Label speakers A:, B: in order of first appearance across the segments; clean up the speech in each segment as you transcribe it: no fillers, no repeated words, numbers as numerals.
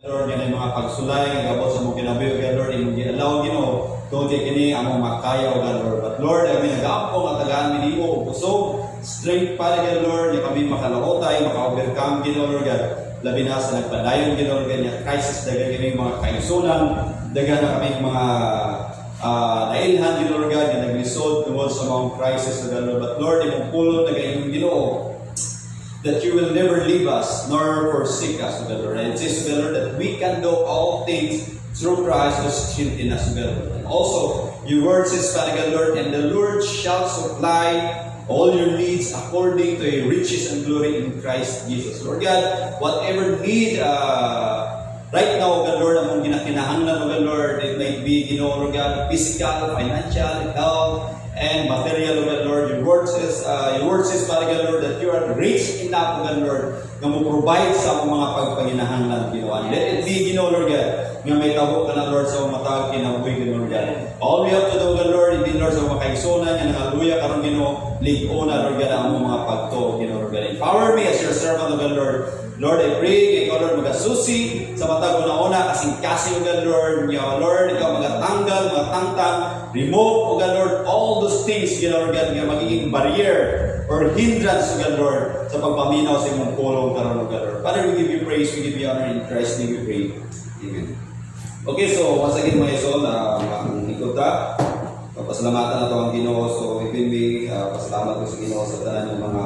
A: Lord, ganay mga pagsulay, gabot sa mong kinabuhi, God Lord, imong gi-allow Ginoo, tungod kini among makaya o God Lord. But Lord, kami nag-aampong at tagaan mi nimo og busog, strength para God Lord, nga kami makalahotay, maka-overcome Ginoo Lord God. Labi na sa nagpadayon Ginoo Lord God, crisis dagan kami mga kaigsunan, dagan na kami mga nailhan Ginoo Lord God, nga naglisod tungod sa mga crisis o God Lord. But Lord, imong pulong nagayong Ginoo, that you will never leave us nor forsake us, O Lord. And it says, O Lord, that we can do all things through Christ who strengthens us, O Lord. And also, your word says, Father Lord, and the Lord shall supply all your needs according to your riches and glory in Christ Jesus. Lord God, whatever need right now, O Lord, among ginakinahanglan, O Lord, it might be, Lord God, physical, financial, health, and material, O Lord. Your word says, Father Lord, that you are rich enough, O Lord, na mo-provide sa mga pagpanginahanglan, Ginoo. Let it be, Ginoo, Lord God, nga may tawag ka na, Lord, sa mga matawag kinabuhi, Ginoo, Lord God. All we have to do, Lord, hindi, Lord, sa mga kaigsunan, nga nangaluya karon, Ginoo, ligo na, Lord God, ang mga pagto, Ginoo, Lord God. Empower me as your servant, O Lord. Lord, I pray, ikaw, Lord, magasusi sa matag una-una, kasing-kasing, O Lord, Lord, ikaw magatanggal, magatangtang, remove, O Lord, all those things, Lord God, nga magiging barrier or hindrance, O Lord, sa pagpaminaw sa imong pulong karon, O Lord. Father, we give you praise, we give you honor in Christ's name we pray. Amen. Okay, so once again mga isol, ang ikot ta, pasalamatan na ito ang Ginoo. So, even me, pasalamat ko sa Ginoo sa tanan ng mga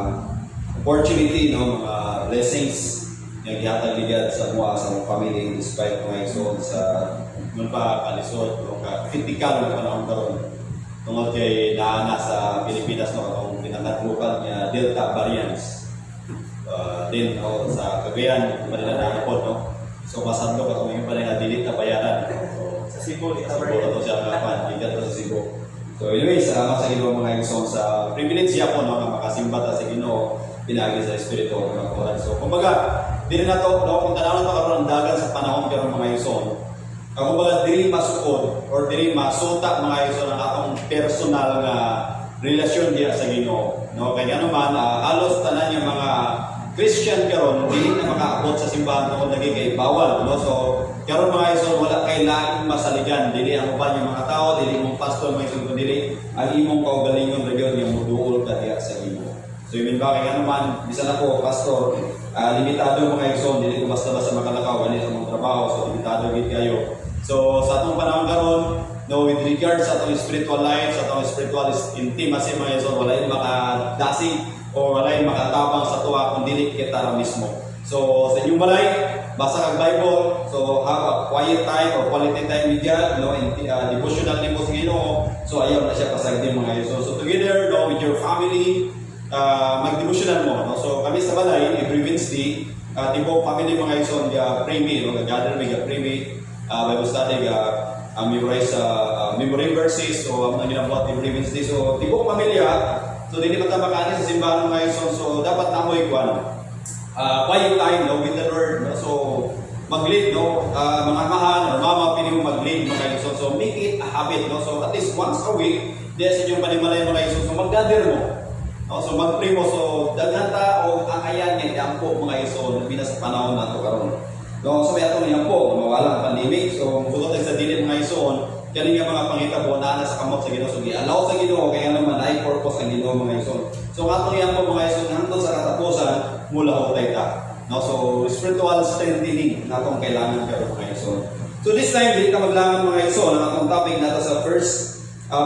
A: opportunity, no, mga blessings nga gihatag sa mga sa mga family despite mga isol sa mun pa kalisod o ka-critical na panahon karon tungod kay naana sa Pilipinas no atong pinangatlukan niya Delta variants din no, sa Cagayan Manila na po no. So masando ka kung yung pa nga dili na bayaran. So sa Cebu to siya kapan gigat sa Cebu. So anyway, salamat sa Ginoo mga igsoon sa privilege siya po no nga makasimba ta sa Ginoo pinagi sa espiritu ng Quran. So kumbaga dili na to no kung tanaw na to karon dagan sa panahon karon mga igsoon. Ako baga dili masukod or dili masuta mga igsoon ang atong personal nga relasyon diya sa Ginoo. No kay ano man halos tanan yung mga Christian karon dili na makaabot sa simbahan tungod lagi kay bawal no. So karon mga igsoon wala kay laing masaligan dili ang uban yung mga tao dili mong pastor mga igsoon dili ang imong kaugalingon ra gyud yung muduol ka diya sa Ginoo. So yun ba kay ano man bisan ako pastor limitado mga igsoon dili ko basta-basta makalakaw ani sa mong trabaho so limitado gid kayo. So sa atong panahon karon no with regards sa atong spiritual life sa atong spiritual intimacy mga igsoon wala yung makadasig o wala yung makatabang sa tuwa kung dili kita ra mismo. So sa inyong balay basa kag Bible so have a quiet time or quality time with God no in devotional nimo sa Ginoo. So ayaw na siya pasagdi mga igsoon. So together no with your family mag-devotional mo. No? So kami sa balay, every Wednesday, tibok family mga igsoon, pray me, no? Gather me, pray me, Bible study, memorize memory verses, so ang ginabuhat every Wednesday. So tibok pamilya, so hindi pa makani sa simbahan mga igsoon, so dapat na mo ikuan. Quiet time no, with the Lord. No? So mag-lead, no? Mga mahal or mama, pili mo mag-lead mga igsoon. So make it a habit, no? So at least once a week, diya sa inyong panimalay mga igsoon, so mag-gather mo. So mag-pray mo, so daghan ta o ang ayan nga iampo mga igsoon bina sa panahon nato karon. No, so may ato iampo mawala ang pandemic. So musugot sa dili mga igsoon kani nga mga pangitabo na sa kamot sa Ginoo. So gi-allow sa Ginoo kaya naman ay purpose ang Ginoo mga igsoon. So ato iampo mga igsoon hangtod sa katapusan mula hotay ta. No, so spiritual strengthening natong kailangan karon mga igsoon. So this time dili ta maglangan mga igsoon ang atong topic nato sa 1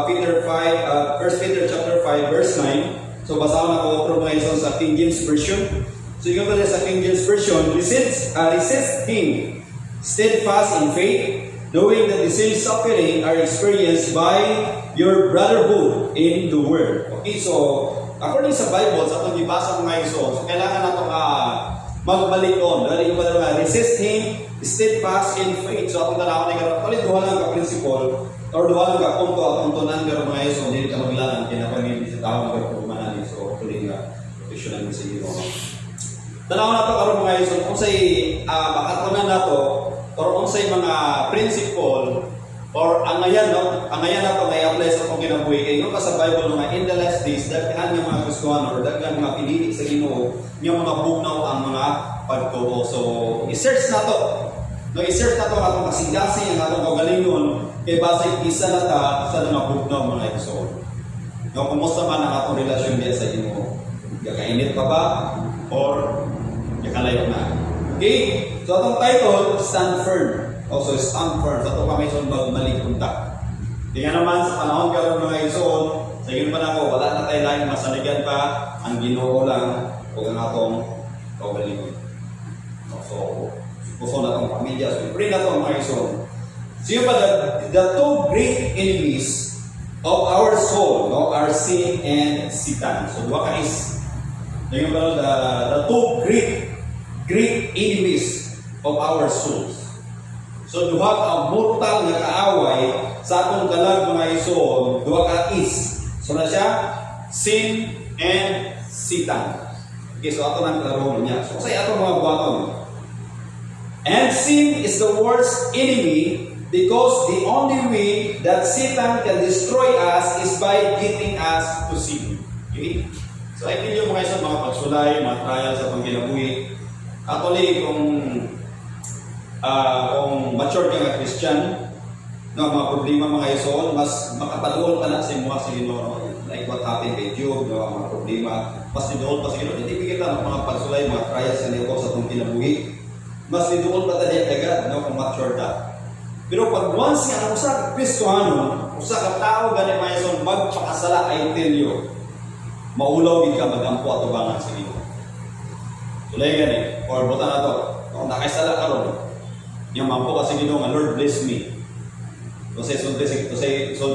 A: Peter chapter 5 verse 9. So basahan ako from mga igsoon sa King James Version. So yung pala sa King James Version, resist him, steadfast in faith, knowing that the same suffering are experienced by your brotherhood in the world. Okay, so according sa Bible, sa itong ibasa mga igsoon, so kailangan natin magbalik on. Dahil yung pala resist him, steadfast in faith. So atong tanaw na karon, ulit duha lang ka principle or duha lang ka punto at punto nang karon mga igsoon, dili ka maglangan kinapamili sa tao ng pagkumanan. So hopefully professional sa iyo. Tanaw na to karon mga igsoon, kung say makatunan nato or kung say mga principle or ang ayan no, ang ayan nato may apply sa atong kinabuhi kay no sa Bible nga in the last days daghan nga mga Kristiyanon or daghan nga pinili sa Ginoo nga mga bugnaw ang mga pagtuo. So i-search nato No, i-search na ito ang atong kasing-kasing, ang atong kagalingon, kay base isa na ta sa nangabugnaw mga igsoon. No, kumusta man ang atong relasyon diya sa Ginoo? Kakainit pa ba? Or kakalayo na? Okay? So atong title, Stand Firm. Also, stand firm. Sa ito kami son magmalikunta. Kaya naman sa panahon karon mga igsoon, sa pa na ako, wala na tayo lain masaligan pa, ang Ginoo lang o ang atong kagalingon. So, puso na itong pamilya. So, pray na itong mga igsoon. So yun pa, the two great enemies of our soul, no, are sin and Satan. So, dua ka is. Yung ba, the two great enemies of our souls. So, duha ka mortal na kaaway sa atong kalag mga igsoon, duha ka is. So, na siya, sin and Satan. Okay, so ato nang klaro niya. So, say ato mga buhaton. And sin is the worst enemy because the only way that Satan can destroy us is by getting us to sin. Okay? So I tell you mga isa, mga pagsulay, mga trials sa pangkinabuhi. Actually, kung mature ka nga Christian, no, mga problema mga iso, mas makapaluol ka na sa mga Ginoo. Like what happened kay Job, no, mga problema. Mas nidoon pa sa Ginoo. Hindi kita ng mga pagsulay, mga trials sa Ginoo sa pangkinabuhi. Mas nidoon pa tayo agad, no, kung mature ka. Pero pag once nga usa ka Kristohano, usa ka tao gani mayson magpakasala, I tell you, maulaw gid ka magampo ato bangan sa Ginoo. Tulay gani, or buta na to, kung nakaisala karon, yung mampo ka sa Ginoo nga Lord bless me. Kasi sulti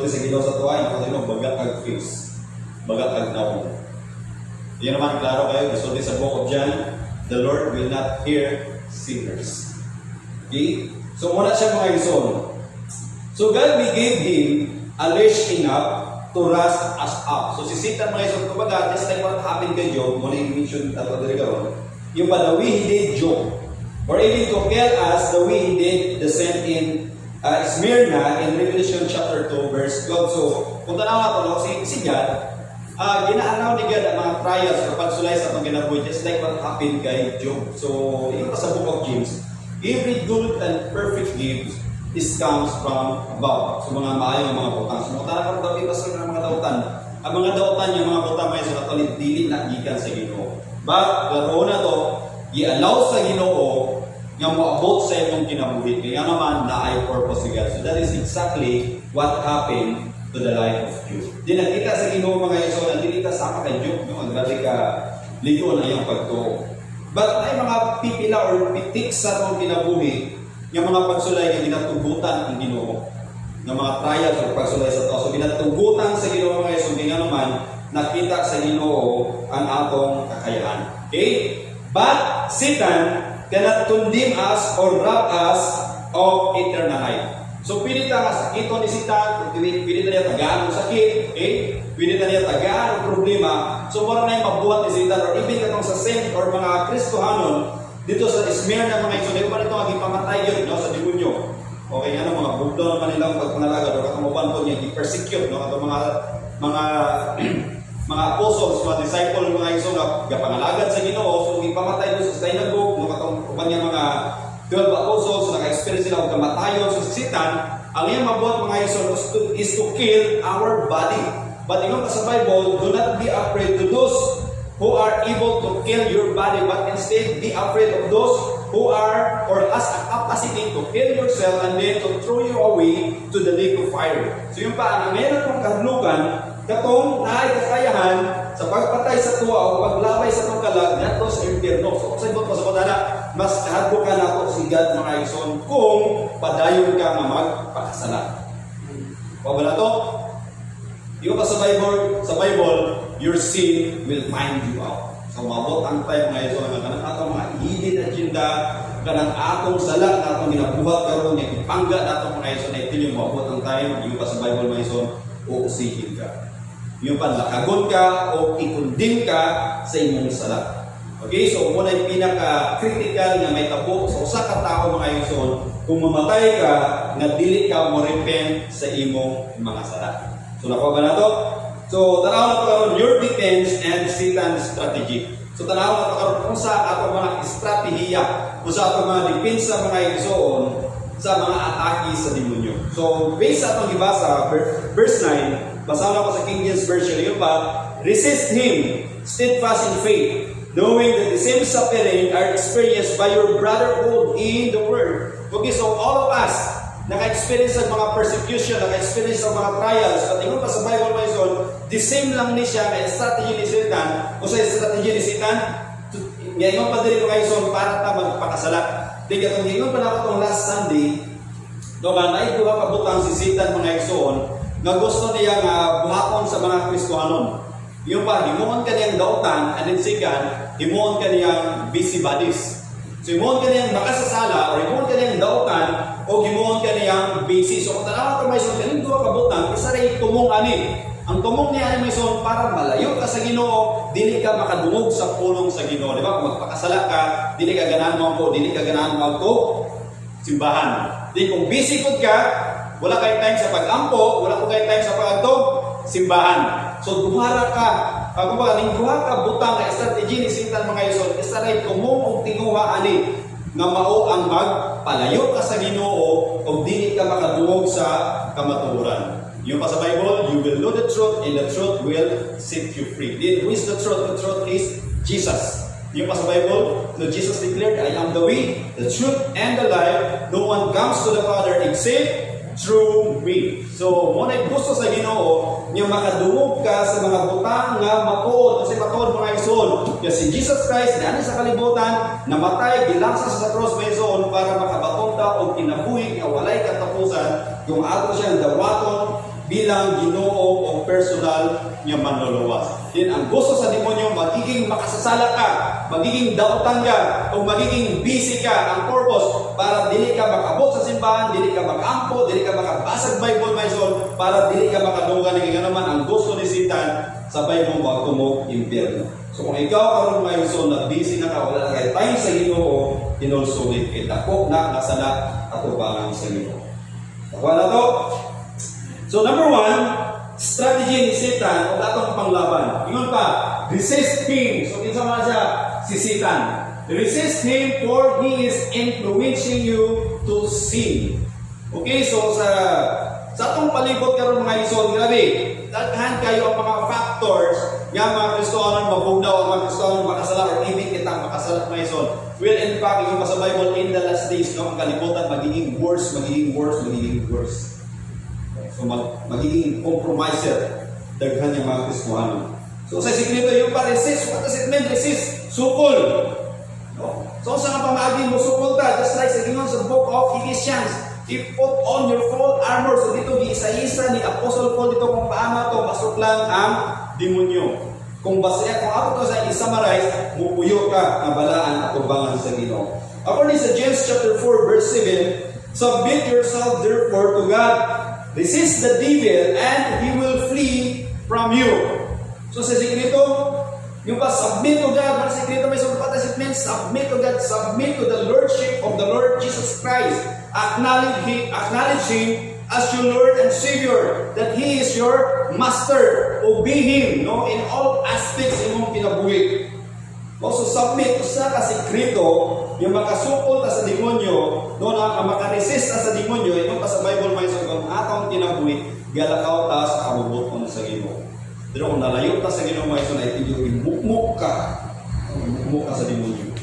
A: sa Ginoo sa tuwa, yung Ginoo bagat kag face, bagat kag naong. Yan naman klaro kayo, sulti sa book of John, the Lord will not hear sinners. Okay? So, muna siya mga igsoon. So, God, we gave Him a leash enough to rust us up. So, si Satan mga igsoon, kumbaga, just like what happened kay Job, muna yung mention tato diri karon, yung ba the way he did Job, or even to tell us the way he did the same in Smyrna in Revelation chapter 2, verse 12. So, kung tanaw nato, si God, ginaanaw ni God ang mga trials o pagsulay sa itong ginabuhi, just like what happened kay Job. So, ito sa book of James, every good and perfect gift comes from above. So, mga maayong mga butang. So, mga talagang dapat ipasal ng mga dautan. Ang mga dautan, yung mga butang may sa katulit, dili na gikan sa Ginoo. But, karoon na to, i-allow sa Ginoo nga moabot sa imong kinabuhi. Kaya naman, na ay purpose si God. So, that is exactly what happened to the life of Job. Di nakita sa Ginoo mga iso, nakita sama kay Job, no? Ang grabe ka ligo na iyong pagtuo. But ay mga pipila or pitik sa itong kinabuhi, yung mga pagsulay na ginatugutan ang Ginoo, ng mga trials o pagsulay sa ito. So ginatugutan sa Ginoo mga iso, nga naman, nakita sa Ginoo ang atong kakayahan. Okay? But Satan cannot condemn us or rob us of eternal life. So, pwede ta nga sakito ni Satan, pwede ta niya tagaan ng sakit, okay? Pwede ta niya tagaan ng problema. So, wala na yung mabuhat ni Satan, or even katong sa saint or mga Kristohanon, dito sa Smyrna mga iso, dito pa nito ang ipamatay yun, no, sa demonyo. Okay, ano, mga bugdo naman nilang pagpangalagad, o katamupan ko niya, i-persecute, no, katong mga apostles, mga disciple, mga iso na pangalagad sa Ginoo, so ipamatay doon sa synagogue, no, katong niya mga 12 apostles, so naka-experience sila ng kamatayon. So si Satan, ang iyang mabuhat mga iso is to kill our body. But ingon sa Bible, do not be afraid to those who are able to kill your body, but instead be afraid of those who are or has a capacity to kill yourself and then to throw you away to the lake of fire. So yung pa, ang meron kong kahulugan, katong naay kakayahan sa pagpatay sa tuwa o paglabay sa itong kalag, nato sa impyerno. So kung sa ibot mo sa pagdala, mas kahadlo ka na ito si God mga igsoon kung padayon ka nga magpakasala. Pabala na ito? Yung pa sa Bible, your sin will find you out. So mabot ang time mga igsoon nga kanang atong mga hidden agenda, kanang atong sala na atong ginabuhat karon nga ipangga na atong mga igsoon na ito yung mabot ang time. Yung pa sa Bible mga igsoon, uusihin ka. Yung pa lakagon ka o ikundim ka sa imong sala. Okay, so muna yung pinaka-critical na may tabo sa usa ka tao mga igsoon, kung mamatay ka, nga dili ka mo repent sa imong mga sala. So nakuha ba na to? So tanaw na to karon your defense and Satan's strategy. So tanaw na to karon kung sa ato mga estratehiya o sa atong mga depensa mga igsoon sa mga atake sa demonyo. So, based sa atong gibasa, verse 9, basahan ako sa King James Version, yun pa, resist him, steadfast in faith, knowing that the same suffering are experienced by your brotherhood in the world. Okay, so all of us, naka-experience ng mga persecution, naka-experience ng mga trials, at ingon pa sa Bible Mason, the same lang ni siya kay strategy ni Satan, o sa strategy ni Satan, ngayon pa din mga ison para ta magpakasala. Di katong ingon pa na ako itong last Sunday, no nga naikuha kabutang si Satan mga ison, nga gusto niya nga buhaton sa mga Kristohanon. Yung pa, himuon ka niyang dautan, and then second, himuon ka niyang busybodies. So, himuon ka niyang makasasala, or himuon ka niyang dautan, o himuon ka niyang busy. So, kung tanawa ka may son, kaning duwa kabutang, isa rin tumong ani. Ang tumong niya ay may son, para malayo ka sa Ginoo, dili ka makadungog sa pulong sa Ginoo. Di ba? Kung magpakasala ka, dili ka ganahan mo ako, dili ka ganahan mo ako, simbahan. Di kung busy pod ka, wala kay time sa pag-ampo, wala ko kay time sa pag-agto, simbahan. So, duhara ka. Kung ba, lingguha ka butang na strategy ni Satan mga ison, isa rin kumong tinguha ani nga mao ang magpalayo ka sa Ginoo o dili ka makadungog sa kamatuoran. Yung pa sa Bible, you will know the truth and the truth will set you free. Then, who is the truth? The truth is Jesus. Yung pa sa Bible, no, Jesus declared, I am the way, the truth, and the life. No one comes to the Father except through me. So, mo na gusto sa Ginoo nga makadungog ka sa mga butang nga matuod kasi matuod mga ison. Kasi Jesus Christ dani sa kalibutan namatay gilangsa sa cross mga ison para makabaton ta og kinabuhi nga walay katapusan kung ato siyang dawaton bilang Ginoo o personal nga manluluwas. Din ang gusto sa demonyo magiging makasasala ka, magiging dautan ka, o magiging busy ka. Ang purpose para dili ka makabot sa simbahan, dili ka magampo, dili ka makabasag Bible Mason, para dili ka makadunggan ng naman ang gusto ni Satan sa Bible mo tumog impyerno. So kung ikaw karon Mason na busy na ka, wala kay time sa Ginoo, kinulsulit kita ko na nasala atubangan sa Ginoo. Tawa na to. So number 1, strategy ni Satan o atong panglaban. Ingon pa, resist him. So kinsa man siya si Satan. Resist him for he is influencing you to sin. Okay, so sa atong palibot karon mga ison, grabe, daghan kayo ang mga factors nga mga Kristohanon mabugnaw ang mga Kristohanon makasala or even kitang makasala mga ison. Well, in fact, yung sa Bible, in the last days, no, ang kalibutan magiging worse, magiging worse, magiging worse. So, magiging compromiser daghan yung mga Kristohanon. So, sa sikreto yung pa-resist. What does it mean? Resist. Sukol. No? So, sa nga pamagin mo, sukol ta. Just like sa gingon sa book of Ephesians. I-put on your full armor. So, dito, giisa-isa ni Apostle Paul dito kung paano to masuklan ang demonyo. Kung basaya, kung ako to sa i-summarize, mupuyo ka ang balaan at tubangan sa Ginoo. According sa James chapter 4, verse 7, submit yourself therefore to God. Resist the devil and he will flee from you. So sa sikreto, yung pa submit to God, mga sikreto may what does it mean? Submit to God, submit to the Lordship of the Lord Jesus Christ. Acknowledge him as your Lord and Savior, that He is your Master. Obey Him, no, in all aspects imong kinabuhi. Also submit sa kasikreto yung makasupol ta sa demonyo, no, na makaresist ta sa demonyo, ito pa sa Bible may sagon atong kinabuhi, galakaw ta sa kabubuton sa Ginoo. Pero kung nalayo ta sa Ginoo may sagon ay tiyo imukmuk ka sa demonyo.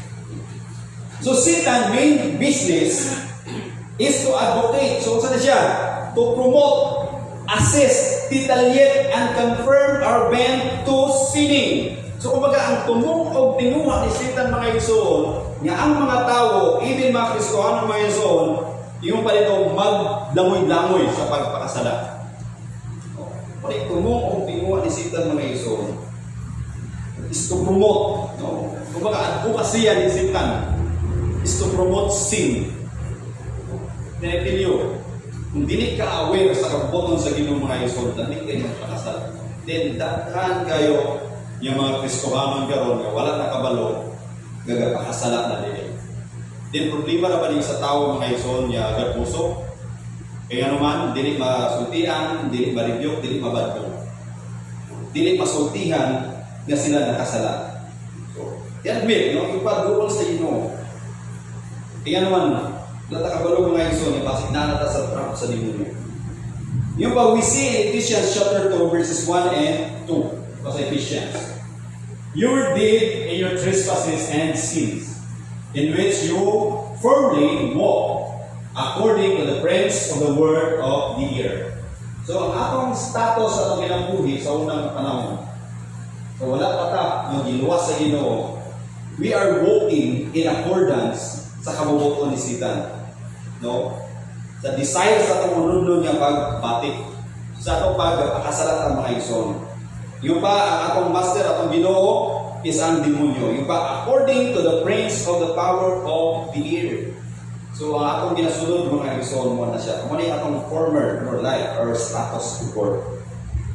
A: So Satan main business is to advocate. So saan siya? To promote, assist, retaliate, and confirm our bent to sinning. So kumbaga ang tumong o tinuha ni Satan mga igsoon, nga ang mga tao, even mga Kristohanon mga igsoon, yung pa dito maglangoy-langoy sa pagpakasala. Pari tumong o tinuha ni Satan mga igsoon is to promote, no? Kumbaga advocacy ni Satan is to promote sin. Then I tell you, kung dili ka aware sa kabuton sa Ginoo mga igsoon, dili kayo magpakasala. Then daghan kayo yung mga Kristohanon karon nga wala nakabalo gagapakasala na dili. Then problema na ba din sa tao mga igsoon nga gapuso? Kaya naman dili masultian, dili ma-rebuke, dili mabadto. Dili masultihan nga sila nakasala. So, yan admit, no, ipaduol sa Ginoo. Tingnan naman, natakabalo mga igsoon, ipasig na nata sa trap sa demonyo. Yung pa we see in Ephesians chapter 2 verses 1 and 2. Sa Ephesians. You were dead in your trespasses and sins, in which you formerly walked according to the prince of the world of the air. So, ang atong status sa atong kinabuhi sa unang panahon, so wala pa ta yung giluwas sa Ginoo, we are walking in accordance sa kabubuton ni Satan. No? Sa desire sa atong unudlo niya pagbatik, sa atong pagpakasalat ang mga igsoon. Yung pa, ang atong master, atong Ginoo, is ang demonyo. Yung pa, according to the prince of the power of the air. So, ang atong ginasunod mga igsoon mo na siya. Kung ano yung atong former or life or status before.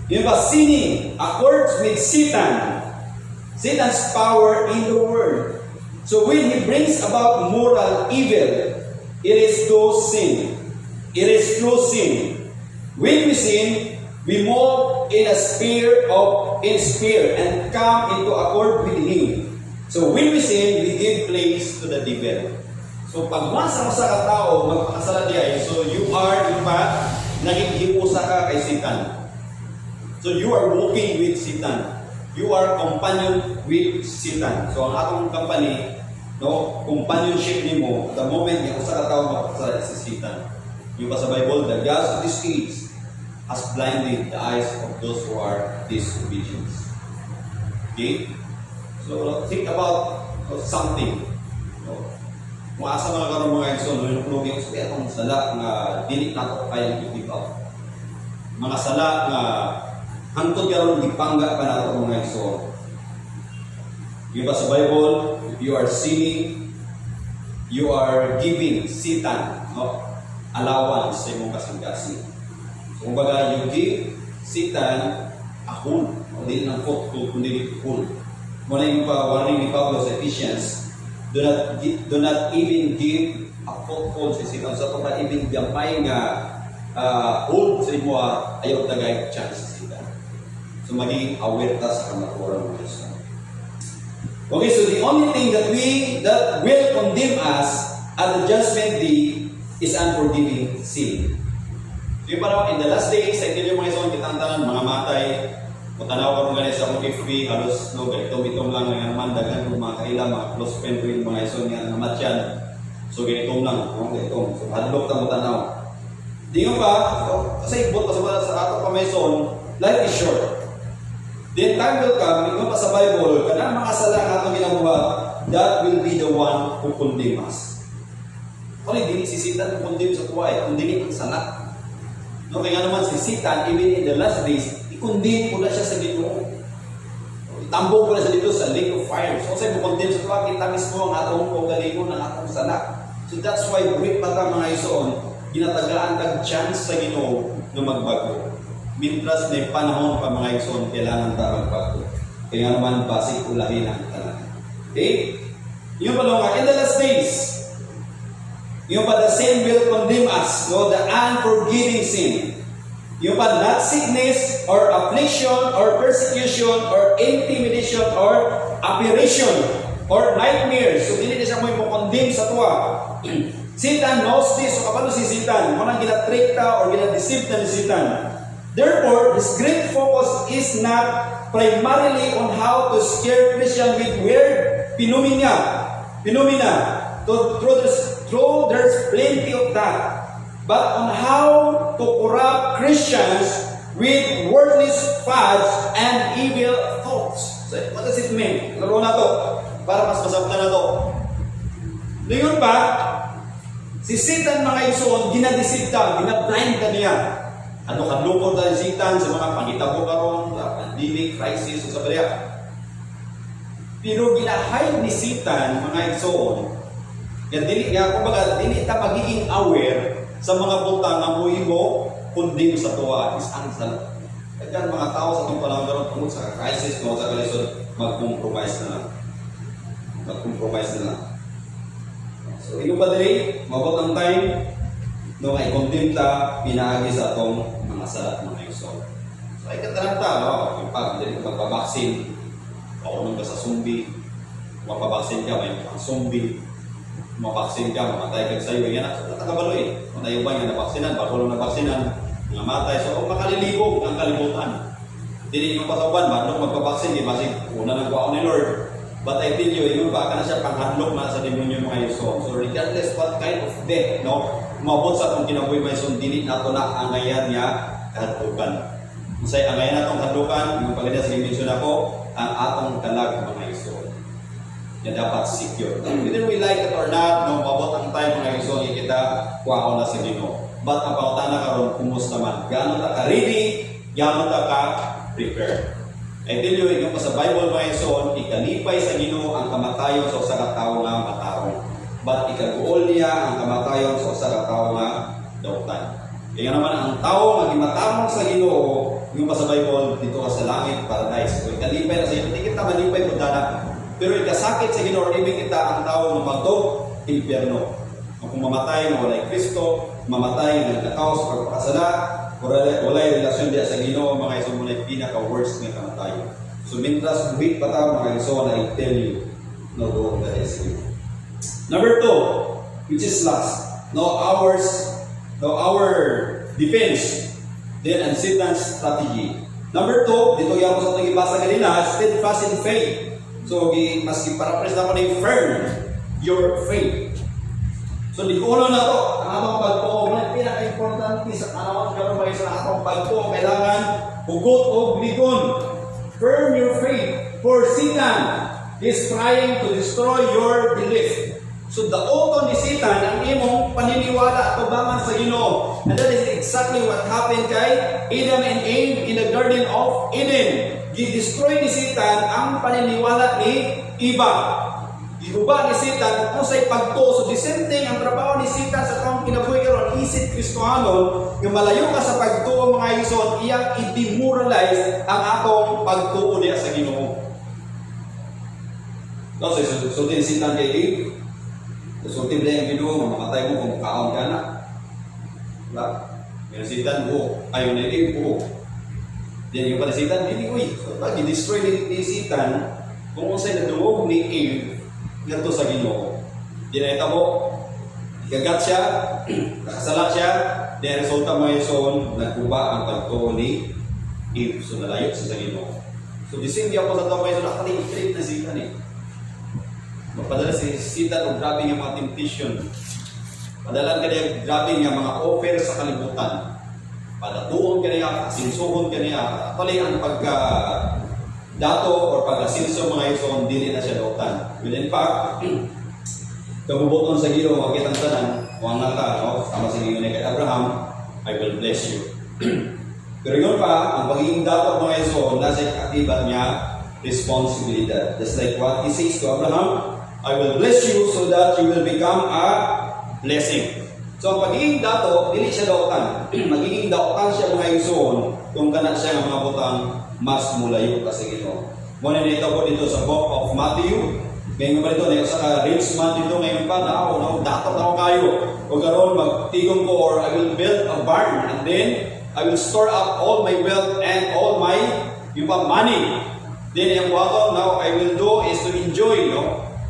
A: Yung pa, sinning accords with Satan. Satan's power in the world. So, when he brings about moral evil, it is through sin. It is through sin. When we sin, we move in a sphere and come into accord with Him. So when we sin, we give place to the devil. So pag masa mo sa katao, magpakasala diya, so you are in fact, nakikiusa ka kay Satan. So you are walking with Satan. You are companion with Satan. So ang atong company, no, companionship nimo, the moment nga usa ka tawo magpakasala si Satan. Yung pa sa Bible, the gods of this age has blinded the eyes of those who are disobedient. Okay? So, think about something. No? Kung asa mga karong mga igsoon, nung yung sabi atong sala nga dili nato kayang i-give mga sala nga hangtod karon gipangga pa nato mga igsoon. Yung pa sa Bible, if you are sinning, you are giving Satan, no, allowance sa imong kasing-kasing. So, kumbaga, you give Satan a hold. Hindi ng foothold, kundi hold. Muna yung warning ni Pablo sa Ephesians, do not even give a foothold sa Satan. So, kung even gamay nga hold sa imo, ayaw tagay chance sa Satan. So, magiging aware ta sa kamaturan ng Diyos. Okay, so the only thing that will condemn us at the judgment day is unforgiving sin. So yung parang in the last days, sa inyo mga isong kitantanan, mga matay, kung tanaw ka mga sa akong FB, halos no, ganitong lang nga naman, dagan kung mga kaila, mga close friend ko yung mga isong nga namatyan. So ganitong lang, no, ganitong. So hadlok ta mo tanaw. Di nga pa, kasi ibot pa sa ato pa may son, life is short. Then time will come, ito pa sa Bible, kanang mga sala nga itong ginawa, that will be the one who condemn us. Kung hindi si Satan condemn sa tuwa, kung hindi ang sala. No, kaya naman si Satan, even in the last days, i-condemn ko na siya sa Ginoo. Itambong ko na siya dito sa lake of fire. So, sa'yo mo condemn sa tuwa, kita mismo ang atong kagalingon ng atong sala. So, that's why, buwit pa ka mga isoon, ginatagaan kag chance sa Ginoo na magbago. Mintras na panahon pa mga isoon, kailangan ta magbago. Kaya naman, basic ulahin ang talaga. Okay? Yung pala nga, in the last days, yung pa the sin will condemn us, no? The unforgiving sin. Yung pa not sickness or affliction or persecution or intimidation or apparition or nightmares. So dili siya mo condemn sa tuwa. Satan knows this. So kapano si Satan, mo nang gina-trick ta or gina-deceive ta ni Satan. Therefore, his great focus is not primarily on how to scare Christian with weird phenomena. Though there's plenty of that, but on how to corrupt Christians with worthless fads and evil thoughts. So, what does it mean? Laro na to, para mas masabta na to. Ngayon pa, si Satan mga igsoon, ginadisip ka, ginablind ka niya. Ano kadlukod na si Satan sa mga pangitabo karon, pandemic, crisis, sa bariya. Pero ginahay ni Satan mga igsoon, yan dili nga kumbaga dili ta magiging aware sa mga butang nga mo kundi sa tuwa is ansal. Kaya mga tao sa itong panahon karon tungod sa crisis no sa kalisod mag-compromise na lang. Mag-compromise na lang. So ino ba diri mabot ang time no ay condemn ta pinaagi sa atong mga salat mga igsoon. So ay kataranta no yung pag dili ka magpabaksin o nung ka sa zombie mapabaksin ka may pang zombie. mabaksin ka, mamatay ka sa'yo, yan ang nakabaloy. Kung tayo ba nga nabaksinan, bago lang nabaksinan, namatay. So, kung makalilibog ang kalibutan, hindi yung pasawan, bago magpabaksin, di ba? Una ng kuwaon ni Lord. But I tell you, yung baka na siya panghandlok na sa demonyo mga Yuson. So, regardless what kind of death, no? Umabot sa itong kinabuhi mga Yuson, dili na ito na angayan niya kahadlukan. Masay angayan na itong kahadlukan, yung pagkanda sa mention ako, ang atong kalag mga Yuson. Yan dapat secure. Whether we like it or not, no, mabot ang time mga Yuson, kita kuwaon na sa Ginoo. But ang pangutana karon, kumusta man? Gano'n ta ka ready? Gano'n ta ka prepare? I tell you, yung sa Bible mga Yuson, ikalipay sa Ginoo ang kamatayon sa usa ka tawo nga matarong. But ikaguol niya ang kamatayon sa usa ka tawo nga dautan. Kaya naman ang tawo nga gimatarong sa Ginoo, yung sa Bible dito sa langit, paradise. So ikalipay na sa Ginoo, hindi kita malipay pud dana. Pero ikasakit sa Ginoo, ibig kita ang tawo nga magto impyerno. Kung mamatay na walay Kristo, mamatay na nakaw sa pagpakasala, walay relasyon diya sa Ginoo, mga Yuson, muna pinaka-worst nga kamatayon. So, mintras buhit pa tayo, mga Yuson, I tell you, no, doon that is you. Number 2, which is last, our defense, then and Satan's strategy. Number 2, dito yung sa itong ibasa kanina, steadfast in faith. So, maski paraphrase na ko na firm your faith. So, likuno na to. Ang atong pagtuo, pinaka-importante sa karawang karon sa atong pagtuo, kailangan hugot o ligon. Firm your faith. For Satan is trying to destroy your belief. So, daoton ni Satan ang imong paniniwala at tubangan sa Ginoo. And that is exactly what happened kay Adam and Eve in the Garden of Eden. Gi-destroy ni Satan ang paniniwala ni Eva. Gihuba ni Satan kung sa'y pagto. So, the same thing, ang trabaho ni Satan sa taong kinabuhi karon, isip Kristohanon, yung malayo ka sa pagtuo mga Yuson, iyang i-demoralize ang atong pagtuo niya sa Ginoo. So, din Satan kay Eve, so, tibla yung Ginoo, mamamatay mo kung kaon ka na. Diba? Yung Satan, ayaw na Eve, Then yung pala Satan, so, i-destroy ni Satan kung sa'y nadungog ni Eve, ganito sa Ginoo. Dinayta mo, ikagat siya, nakasala siya, then resulta mo Yuson, nagkuba ang pagtuo ni Eve. So nalayo siya sa Ginoo. So dising di ako sa tao Yuson, nakalitrip na Satan eh. Magpadala si Satan o grabe ng mga temptation. Padalan ka niya grabe ng mga offer sa kalibutan. Padatuon ka niya, sinsuhon ka niya. Actually, ang dato or pag-asinso mga Yuson, dili na siya dautan. Well, in fact, kabubuton sa Ginoo, makitang tanan, huwag na ka, no? Sama sa Ginoo kay Abraham, I will bless you. Pero yun pa, ang pagiging dato mga Yuson, nasa katibat niya, responsibilidad. Just like what he says to Abraham, I will bless you so that you will become a blessing. So, ang pagiging dato, dili siya dautan. Magiging dautan siya mga Yuson, kung kanan siya ng mga butang mas mulayo ka sa Ginoo. Muna nito po dito sa book of Matthew. Ngayon pa dito, sa rich man dito ngayon pa, dapat ako kayo. O karon magtigong ko, or I will build a barn, and then I will store up all my wealth and all my money. Then yung wato, now I will do is to enjoy,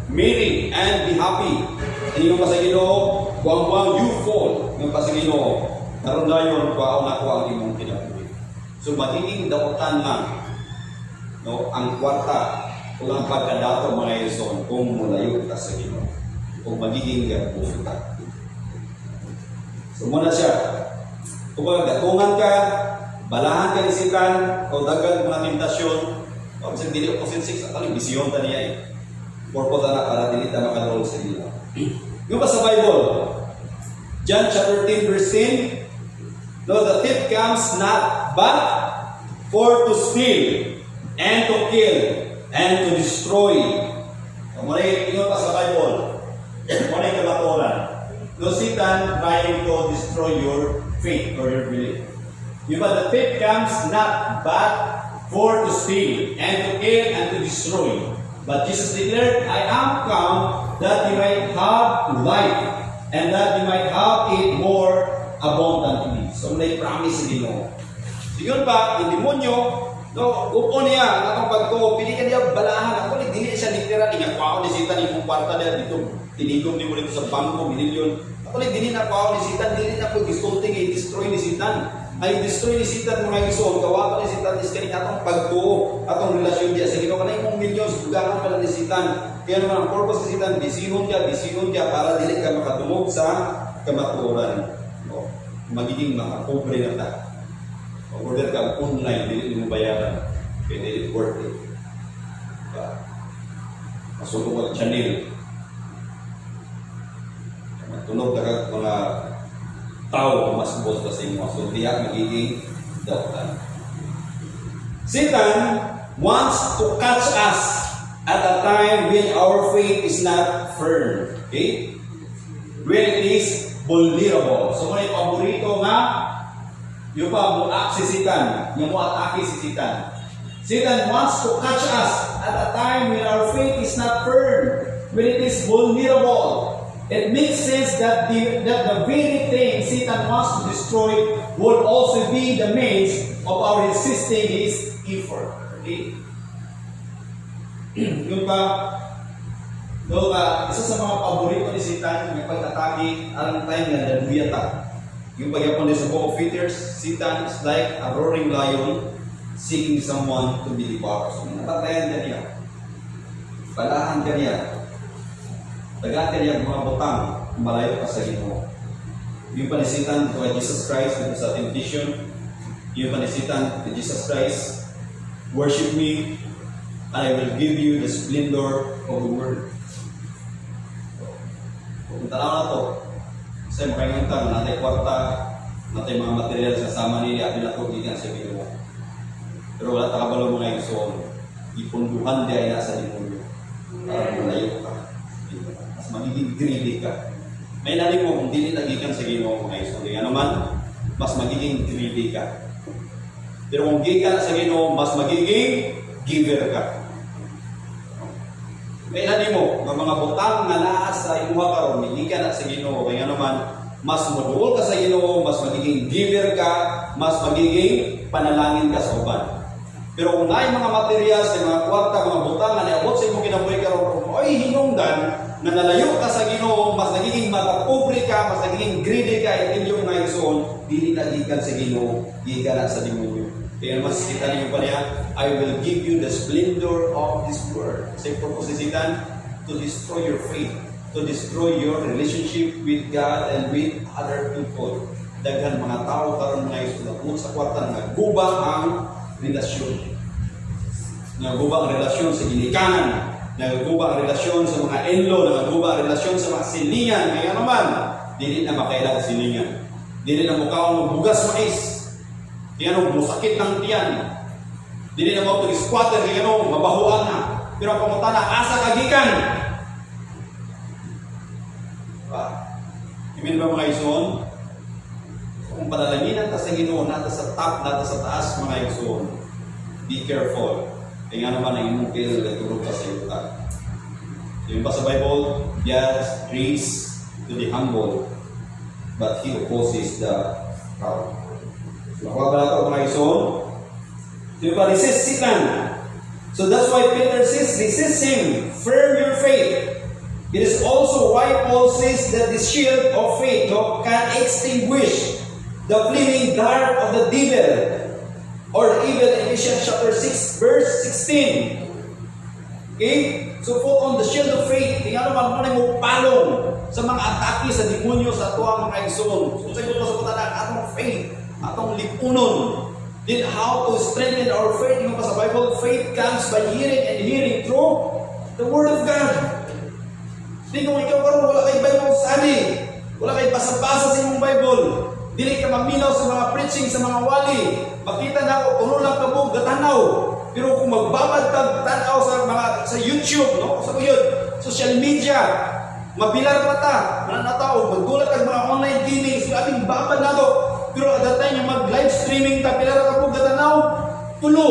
A: marry and be happy. And yung pa sa Ginoo, buwang you fall. Yung pa sa Ginoo, karon dayon, kuwaon ako ang imong kinabuhi. So, magiging dautan lang, ang kwarta o ang pagkadato mga Yuson kung mulayo ka sa Ginoo. Kung magiging gabuhi ka. So, muna siya. Kung gatungan ka, balahan ka ni Satan, o dagang mga tentasyon, o sa dili o sinsik sa talibisyon ta niya eh. Purpose na para dili ta makarol sa Ginoo. Yung pa sa Bible, John chapter 10 verse 10, the thief comes not but for to steal and to kill and to destroy. Muna yung pa sa Bible, muna yung kamaturan. No, Satan trying to destroy your faith or your belief. The thief comes not but for to steal and to kill and to destroy. But Jesus declared, I am come that you might have life and that you might have it more abundantly. So, may promise sa Ginoo. Siguro pa, yung demonyo, upo niya, ang atong pagko, pili ka niya balahan. Ako, hindi siya literal, ingakwao ni Satan, yung kwarta niya dito. tinigom ni mo dito sa bangko, milyon. Actually, dili na ko ni Satan, dili na ko gisulting, i-destroy ni Satan. Ay destroy ni Satan mga igsoon, kawa pa ni Satan is kaning atong pagtuo, atong relasyon diya sa Ginoo kanay mong millions dugangan pala ni Satan. Kaya naman ang purpose ni Satan, bisihon ka para dili ka makatungog sa kamatuoran. No? Magiging makapobre na ta. Order ka online, dili mo bayaran. Kaya dili worth it. Masukong ang channel. Tunog na mga tao mas bos kasi mo. So, diya magiging dautan. Satan wants to catch us at a time when our faith is not firm. Okay? When it is vulnerable. So, muna yung paborito nga, yung pa si Satan. Yung mo-atake si Satan. Satan wants to catch us at a time when our faith is not firm. When it is vulnerable. It makes sense that the very thing Satan wants to destroy will also be the means of our resisting his effort. Okay? Yung isa sa mga paborito ni Satan, yung pag-atake, alam tayo nga, Daluyata. Yung pagyapon din sa Book of Fighters, Satan is like a roaring lion seeking someone to be devoured. So, napatayan ka niya. Balahan ka niya. Tagatin niya mga butang, malayo ka sa Ginoo. Yung panisitan kay Jesus Christ dito sa temptation, yung panisitan kay Jesus Christ, worship me, and I will give you the splendor of the world. Kung tanaw na to, kasi makingantang natin kwarta, natin mga material sa sama nila, at pinatugigan sa Ginoo. Pero wala takabalo mga igsoon, ipunduhan di ay nasa demonyo, para malayo ka. Magiging greedy ka. May lalim mo kung dili nagikan sa Ginoo mga igsoon. Ano man, mas magiging greedy ka. Pero kung gikan sa Ginoo, mas magiging giver ka. May lalim mo, ng mga butang na naa sa imuha karon, gikan sa Ginoo. Kaya naman, mas moduol ka sa Ginoo, mas magiging giver ka, mas magiging panalangin ka sa uban. Pero kung naay mga materials, mga kwarta, mga butang na niabot sa imong kinabuhi karon, ay hinungdan na nalayo ka sa Ginoo, mas nagiging makapobre ka, mas nagiging greedy ka, at inyong mga igsoon, dili na gikan sa Ginoo, gikan na sa demonyo. Kaya mas kita niyo pa niya, I will give you the splendor of this world. Kasi purpose ni Satan, to destroy your faith, to destroy your relationship with God and with other people. Daghan mga tao karon mga igsoon sa kwarta nga gubang ang relasyon. Nagubang ang relasyon sa ginikanan, nagubang ang relasyon sa mga enlo, nagubang ang relasyon sa mga silingan. Kaya naman, dili na makailang silingan. Dili na mukha ng bugas mais. Kaya nung musakit ng tiyan. Dili na mo squatter, kaya nung mabahuan na. Pero ang pamunta na, asa kagikan. Imin ba mga igsoon? Kung padalanginan ta sa Ginoo, nata sa top, nata sa taas mga igsoon. Be careful. Kaya nga naman ang imong kailan nagtulog ka sa yuta. Yung pa sa Bible, God grace to the humble, but He opposes the proud. Nakuha ba natin mga igsoon? Yung pa, resist Satan. So that's why Peter says, resist him, firm your faith. It is also why Paul says that the shield of faith can extinguish the flaming dart of the devil. Or even Ephesians chapter 6, verse 16. Okay? So put on the shield of faith. Tingnan naman mo palong sa mga atake sa demonyo sa tuwang mga igsoon. So sa ito sa kutanan, atong faith, atong lipunon. Then how to strengthen our faith? Yung pa sa Bible, faith comes by hearing and hearing through the Word of God. Hindi kung ikaw karoon, wala kay Bible study. Wala kay basa-basa sa inyong Bible. Dili ka maminaw sa mga preaching, sa mga wali. Makita na ako, tulo lang kabog, gatanaw. Pero kung magbabad tanaw sa YouTube, no? Sa yun, social media, mabilar pa ta. Mananataw, magdulat ang mga online gaming, sabing babad na to. Pero at that time, yung mag-live streaming ta, pilar kabog, gatanaw, tulo.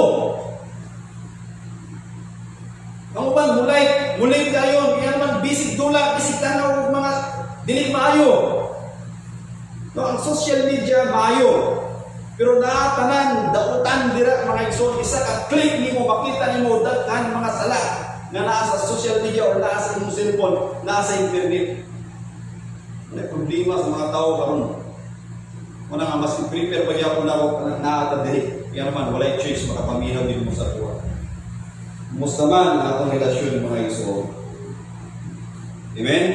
A: Ang uban, mulay kayo, kaya naman bisig dula, bisig tanaw, mga dilig maayo. No, ang social media maayo. Pero tanan dautan dira mga igsoon, isa ka click nimo makita nimo daghan mga sala. nga naa sa social media or naa sa imong cellphone, naa sa internet. May problema sa mga tao karon. Muna nga mas prepare pa gyapon na ako naa ta diri. Yan naman walay choice makapaminaw din mo sa tuwa. Musta man ang atong relasyon mga igsoon. Amen.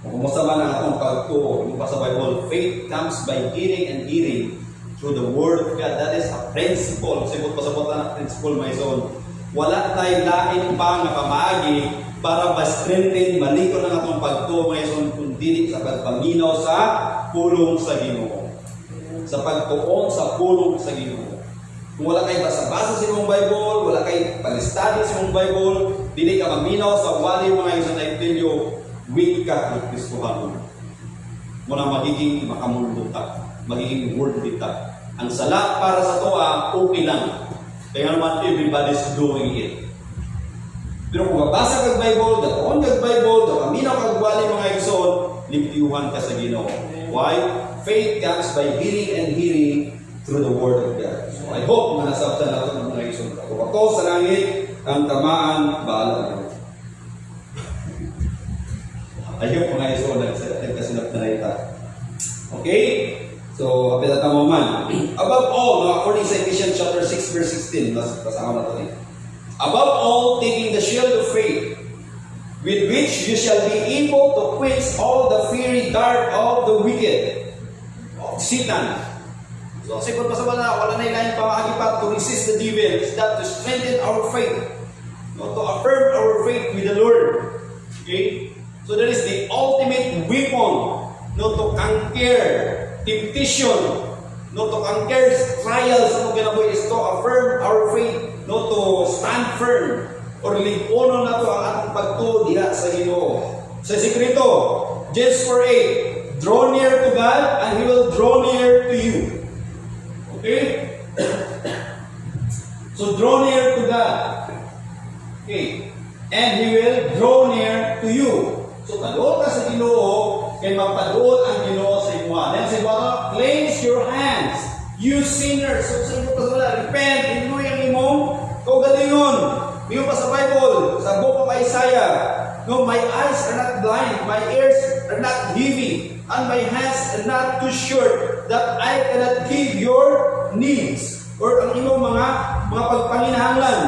A: Kumusta man ang atong pagtuo, yung pa sa Bible, faith comes by hearing and hearing through the Word of God. That is a principle. Sibot pa sa bota na principle, my son. Wala tayo lain pa nga pamaagi para ma-strengthen, maliko ng atong pagtuo, my son, kundi sa pagpaminaw sa pulong sa Ginoo. Sa pagtuon sa pulong sa Ginoo. Kung wala kayo basa-basa sa imong Bible, wala kayo pag-study sa imong Bible, dili ka maminaw sa wali mga isang naipilyo, weak ka ng Kristohanon. Muna magiging makamuluta, magiging worldly ka. Ang sala para sa toa, okay lang. Kaya naman everybody's doing it. Pero kung mabasa kag Bible, datoon kag Bible, dakaminaw kag wali mga igsoon, limpyuhan ka sa Ginoo. Why? Faith comes by hearing and hearing through the Word of God. So I hope na nasabtan natin ang mga igsoon. Ako sa langit, ang tamaan, bahala na. Ayun mga igsoon, nagkasinap na rin. Okay? So, kapit at man. Above all, according sa Ephesians chapter 6 verse 16, kasama na ito. Above all, taking the shield of faith, with which you shall be able to quench all the fiery dart of the wicked, of Satan. So, sikot pa sa wala na ilahin pamahagi pa to resist the devil, is that to strengthen our faith, no, to affirm our faith with the Lord. Okay? So, that is the ultimate weapon, no, to conquer temptation, no, to conquer trials, ano ginaboy is to affirm our faith, no, to stand firm, or liponon na to ang ating pagtuo diha sa Ginoo. Sa sikreto, James 4:8, draw near to God and He will draw near to you. Okay? So draw near to God. Okay? And He will draw near to you. So kaduol ka sa Ginoo, kay magpaduol ang Ginoo sa imo. Then sa imo, cleanse your hands, you sinners. So sa imo pasala, repent, inuy ang imong kaugalingon. Miyo pa sa Bible, sa book of Isaiah, no, my eyes are not blind, my ears are not heavy, and my hands are not too short, that I cannot give your needs, or ang imong mga pagpanginahanglan.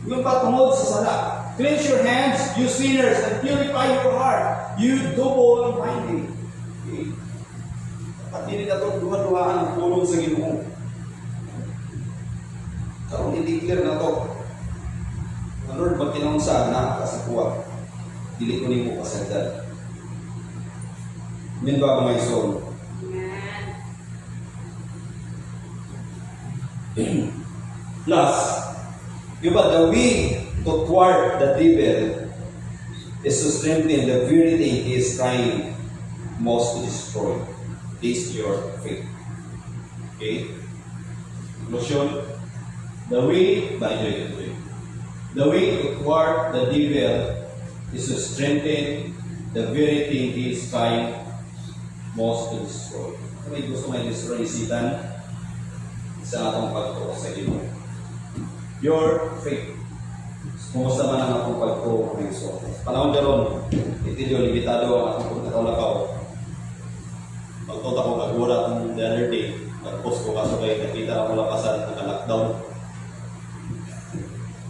A: Yung patungod sa sala. Cleanse your hands, you sinners, and purify your heart, you double-minded. Okay. At hindi na ito duha-duhaan ang pulong sa Ginoo. Karong i-declare na ito. Ang Lord, magtinong sa na kasakuha. Dili ko ni mo kasagdan. Amen ba mga iso? Plus, yung ba, the way to thwart the devil is to strengthen the very thing he is trying most to destroy. Is your faith. Okay? Conclusion. The way to thwart the devil is to strengthen the very thing he is trying most to destroy. Kung may gusto may destroy Satan, sa atong pagtuo sa Ginoo. Your faith. Kumusta man ang atong pagtuo ng Iso. Panahon karon, itilyo limitado ang atong pagkakaw-lakaw. Pagtuta ko kagura ang the other day, nag-post ko kasabay, nakita ako lakasan, naka-lockdown.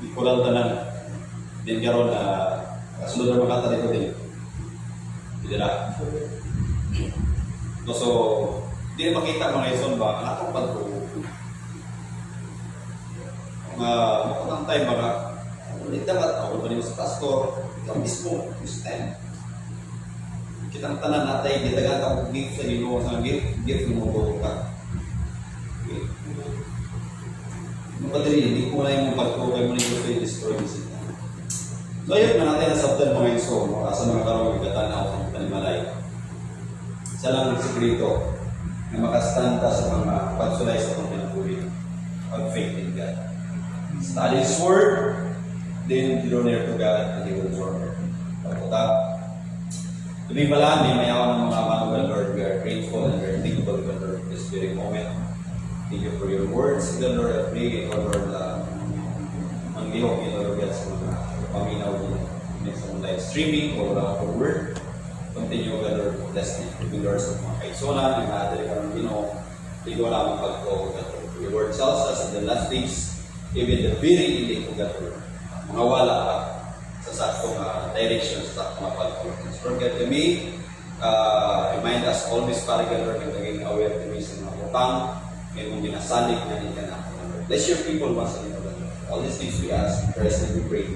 A: Hindi ko lang tanan. Din karon, kasunod na makata dito din. Hindi na. So, hindi na makita mga Ison ba, ang atong pagtuo. Makatang time mga ulit dapat ako pa rin sa pastor, ikaw mismo, Christian. Kitang tanan natin, ditagat ako gift sa Ginoo sa gift mo ko ka. Okay. Mapadali, hindi ko na yung pagko kay mo nito sa destroy sila. So ayun na natin nasabtan mga Iso, sa mga karong igatanaw sa panimalay. Isa lang ang sekreto na makastanta sa mga pagsulay sa mga pinabuhi. Pag-faith in God. Study His Word, then draw near to God and He will draw near. Pagkuta, tuloy pala, may mayawan ng mga manual, Lord. We are grateful and we are thankful to Lord this very moment. Thank you for your words, Lord. I pray, Lord, ang lihok, Lord. paminaw din. Next on live streaming or for work. Continue ka Lord, bless me. With Lord sa mga kaisonan, yung natin ka ng Ginoo. Hindi ko alam ang pagko. Your word tells us in the last days, even the very elite of God, mga wala ka sa saktong direction, sa saktong pagko. Lord God, kami, remind us always para ka Lord, yung naging aware kami sa mga utang, may mong ginasalig na hindi ka na. Bless your people once again, Lord. All these things we ask, in Christ name we pray.